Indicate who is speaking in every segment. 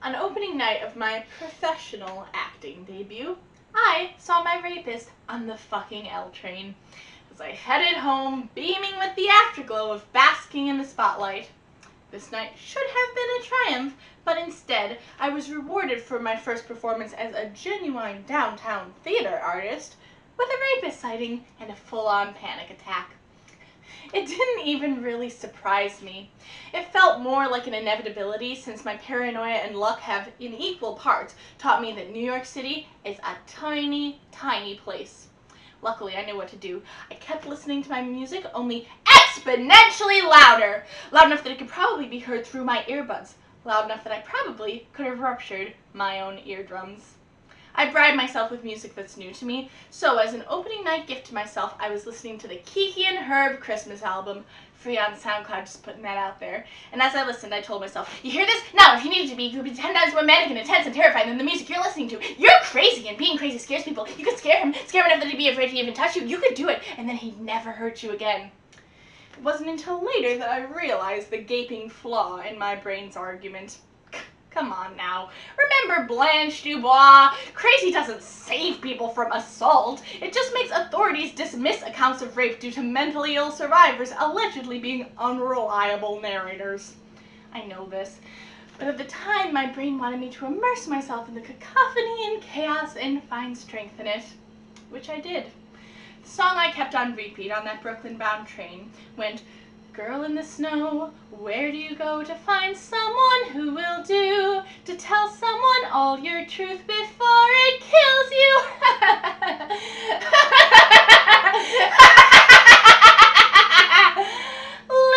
Speaker 1: On opening night of my professional acting debut, I saw my rapist on the fucking L train as I headed home, beaming with the afterglow of basking in the spotlight. This night should have been a triumph, but instead I was rewarded for my first performance as a genuine downtown theater artist with a rapist sighting and a full-on panic attack. It didn't even really surprise me. It felt more like an inevitability since my paranoia and luck have, in equal parts, taught me that New York City is a tiny, tiny place. Luckily, I knew what to do. I kept listening to my music, only exponentially louder. Loud enough that it could probably be heard through my earbuds. Loud enough that I probably could have ruptured my own eardrums. I bribe myself with music that's new to me, so as an opening night gift to myself, I was listening to the Kiki and Herb Christmas album, free on SoundCloud, just putting that out there. And as I listened, I told myself, you hear this? Now, if you needed to be, you could be 10 times more manic and intense and terrifying than the music you're listening to. You're crazy, and being crazy scares people. You could scare him enough that he'd be afraid to even touch you. You could do it, and then he'd never hurt you again. It wasn't until later that I realized the gaping flaw in my brain's argument. Come on now. Remember Blanche Dubois? Crazy doesn't save people from assault. It just makes authorities dismiss accounts of rape due to mentally ill survivors allegedly being unreliable narrators. I know this, but at the time my brain wanted me to immerse myself in the cacophony and chaos and find strength in it, which I did. The song I kept on repeat on that Brooklyn-bound train went, "Girl in the snow, where do you go to find someone who will do? To tell someone all your truth before it kills you."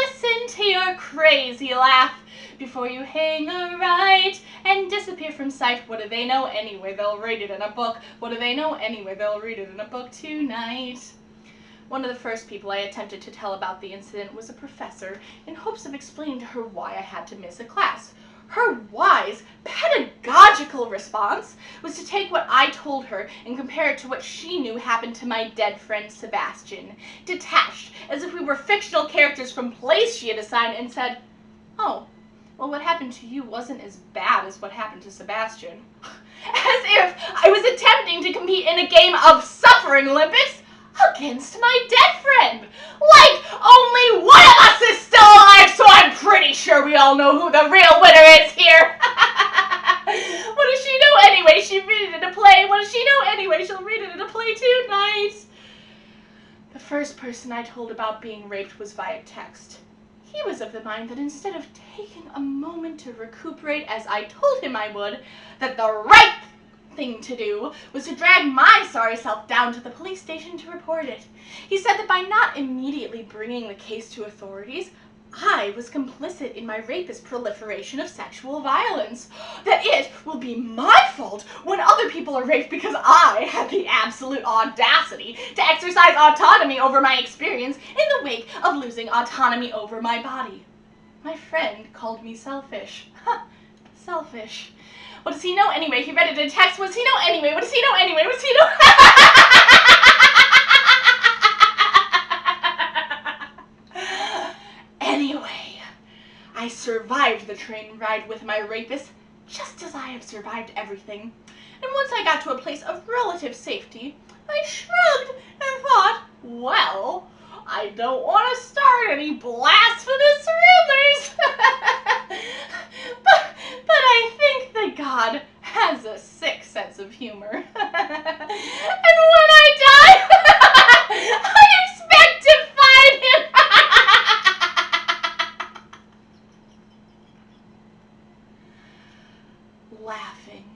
Speaker 1: Listen to your crazy laugh before you hang a right and disappear from sight. What do they know anyway? They'll read it in a book. What do they know anyway? They'll read it in a book tonight. One of the first people I attempted to tell about the incident was a professor, in hopes of explaining to her why I had to miss a class. Her wise, pedagogical response was to take what I told her and compare it to what she knew happened to my dead friend Sebastian, detached, as if we were fictional characters from plays she had assigned, and said, "Oh, well, what happened to you wasn't as bad as what happened to Sebastian." As if I was attempting to compete in a game of Suffering Olympics against my dead friend. Like, only one of us is still alive, so I'm pretty sure we all know who the real winner is here. What does she know anyway? She read it in a play. What does she know anyway? She'll read it in a play tonight. The first person I told about being raped was via text. He was of the mind that instead of taking a moment to recuperate as I told him I would, that the right thing to do was to drag my sorry self down to the police station to report it. He said that by not immediately bringing the case to authorities, I was complicit in my rapist's proliferation of sexual violence. That it will be my fault when other people are raped because I had the absolute audacity to exercise autonomy over my experience in the wake of losing autonomy over my body. My friend called me selfish. Selfish. What does he know anyway? He read it in text. What does he know anyway? What does he know anyway? What does he know? Anyway, I survived the train ride with my rapist, just as I have survived everything. And once I got to a place of relative safety, I shrugged and thought, well, I don't want to start any blasphemous rumors. But I think that God has a sick sense of humor. And when I die, I expect to find him. Laughing